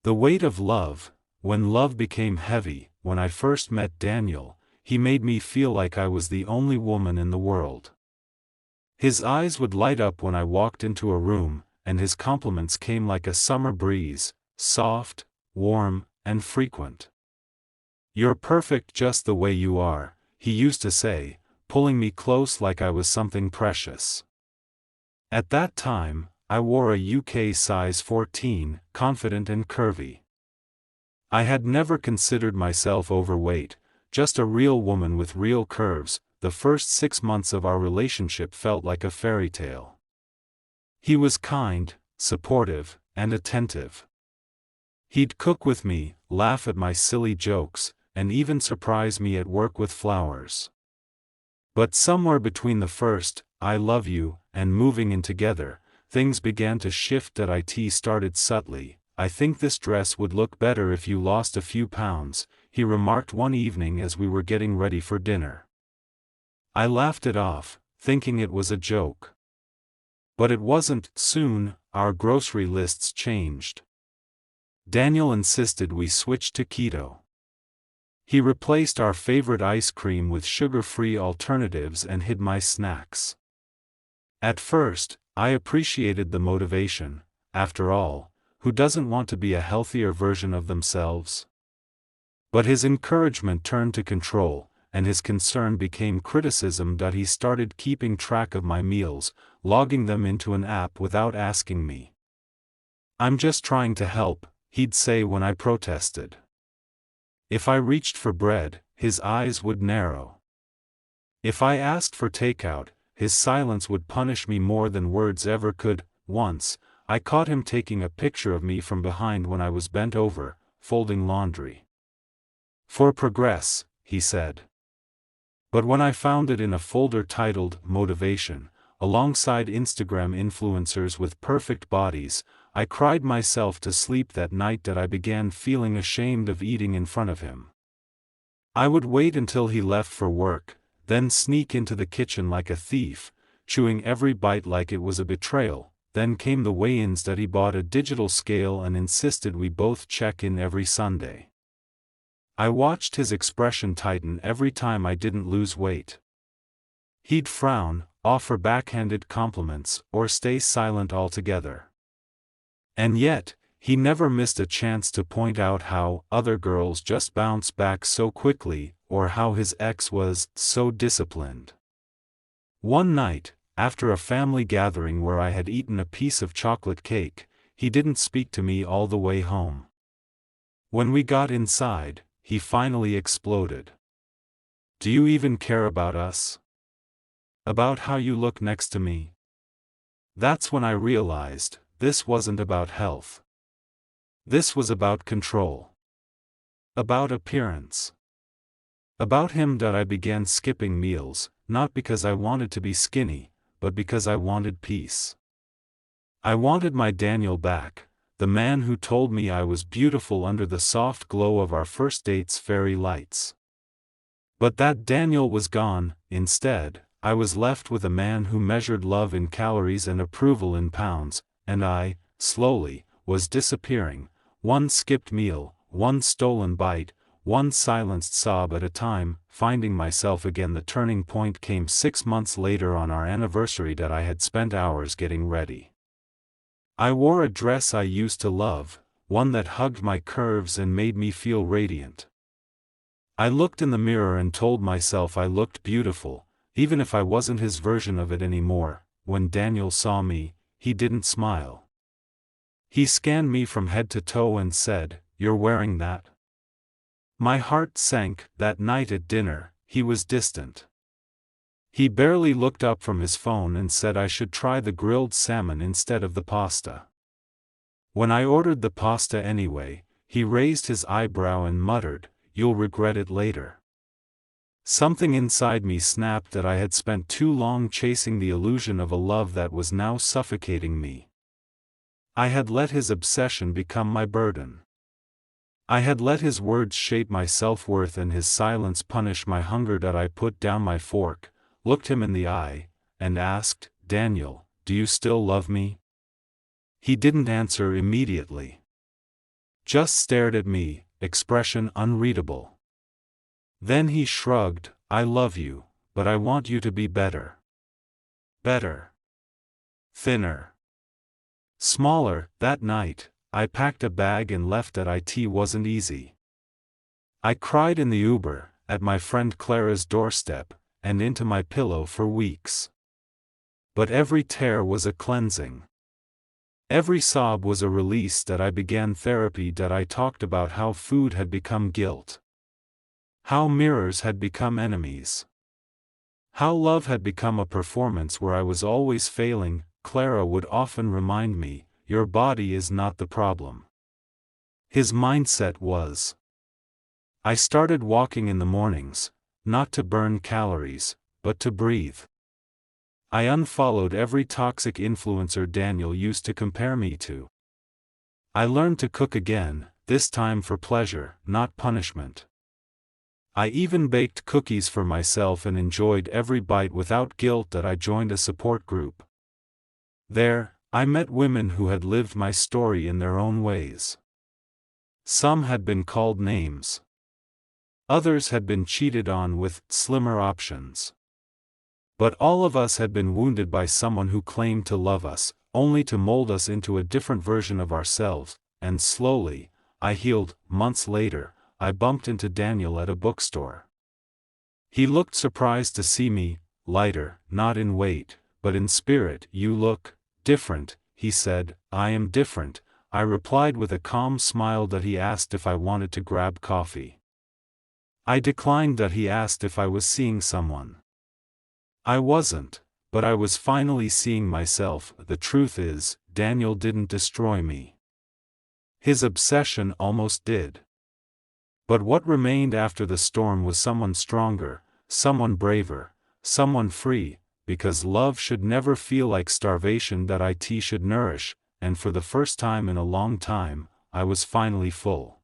The weight of love. When love became heavy, when I first met Daniel, he made me feel like I was the only woman in the world. His eyes would light up when I walked into a room, and his compliments came like a summer breeze, soft, warm, and frequent. "You're perfect just the way you are," he used to say, pulling me close like I was something precious. At that time, I wore a UK size 14, confident and curvy. I had never considered myself overweight, just a real woman with real curves. The first 6 months of our relationship felt like a fairy tale. He was kind, supportive, and attentive. He'd cook with me, laugh at my silly jokes, and even surprise me at work with flowers. But somewhere between the first, "I love you," and moving in together, things began to shift. It started subtly. "I think this dress would look better if you lost a few pounds," he remarked one evening as we were getting ready for dinner. I laughed it off, thinking it was a joke. But it wasn't. Soon, our grocery lists changed. Daniel insisted we switch to keto. He replaced our favorite ice cream with sugar-free alternatives and hid my snacks. At first, I appreciated the motivation. After all, who doesn't want to be a healthier version of themselves? But his encouragement turned to control, and his concern became criticism. He started keeping track of my meals, logging them into an app without asking me. "I'm just trying to help," he'd say when I protested. If I reached for bread, his eyes would narrow. If I asked for takeout, his silence would punish me more than words ever could. Once, I caught him taking a picture of me from behind when I was bent over, folding laundry. "For progress," he said. But when I found it in a folder titled "Motivation," alongside Instagram influencers with perfect bodies, I cried myself to sleep that night. I began feeling ashamed of eating in front of him. I would wait until he left for work, then sneak into the kitchen like a thief, chewing every bite like it was a betrayal. Then came the weigh-ins. He bought a digital scale and insisted we both check in every Sunday. I watched his expression tighten every time I didn't lose weight. He'd frown, offer backhanded compliments, or stay silent altogether. And yet, he never missed a chance to point out how other girls just bounce back so quickly, or how his ex was so disciplined. One night, after a family gathering where I had eaten a piece of chocolate cake, he didn't speak to me all the way home. When we got inside, he finally exploded. "Do you even care about us? About how you look next to me?" That's when I realized, this wasn't about health. This was about control. About appearance. About him. I began skipping meals, not because I wanted to be skinny, but because I wanted peace. I wanted my Daniel back, the man who told me I was beautiful under the soft glow of our first date's fairy lights. But that Daniel was gone. Instead, I was left with a man who measured love in calories and approval in pounds, and I, slowly, was disappearing, one skipped meal, one stolen bite, one silenced sob at a time, finding myself again. The turning point came 6 months later on our anniversary. I had spent hours getting ready. I wore a dress I used to love, one that hugged my curves and made me feel radiant. I looked in the mirror and told myself I looked beautiful, even if I wasn't his version of it anymore. When Daniel saw me, he didn't smile. He scanned me from head to toe and said, "You're wearing that?" My heart sank. That night at dinner, he was distant. He barely looked up from his phone and said I should try the grilled salmon instead of the pasta. When I ordered the pasta anyway, he raised his eyebrow and muttered, "You'll regret it later." Something inside me snapped that I had spent too long chasing the illusion of a love that was now suffocating me. I had let his obsession become my burden. I had let his words shape my self-worth and his silence punish my hunger. I put down my fork, looked him in the eye, and asked, "Daniel, do you still love me?" He didn't answer immediately. just stared at me, expression unreadable. Then he shrugged, I love you, but I want you to be better. Better. Thinner. Smaller. That night, I packed a bag and left at it wasn't easy. I cried in the Uber, at my friend Clara's doorstep, and into my pillow for weeks. But every tear was a cleansing. Every sob was a release that I began therapy that I talked about how food had become guilt. How mirrors had become enemies. How love had become a performance where I was always failing. Clara would often remind me, your body is not the problem. His mindset was. I started walking in the mornings, not to burn calories, but to breathe. I unfollowed every toxic influencer Daniel used to compare me to. I learned to cook again, this time for pleasure, not punishment. I even baked cookies for myself and enjoyed every bite without guilt. That I joined a support group. There, I met women who had lived my story in their own ways. Some had been called names. Others had been cheated on with slimmer options. But all of us had been wounded by someone who claimed to love us, only to mold us into a different version of ourselves, and slowly, I healed. Months later, I bumped into Daniel at a bookstore. He looked surprised to see me, lighter, not in weight, but in spirit. You look different, he said. I am different, I replied with a calm smile. That he asked if I wanted to grab coffee. I declined. That he asked if I was seeing someone. I wasn't, but I was finally seeing myself. The truth is, Daniel didn't destroy me. His obsession almost did. But what remained after the storm was someone stronger, someone braver, someone free, because love should never feel like starvation. That it should nourish, and for the first time in a long time, I was finally full.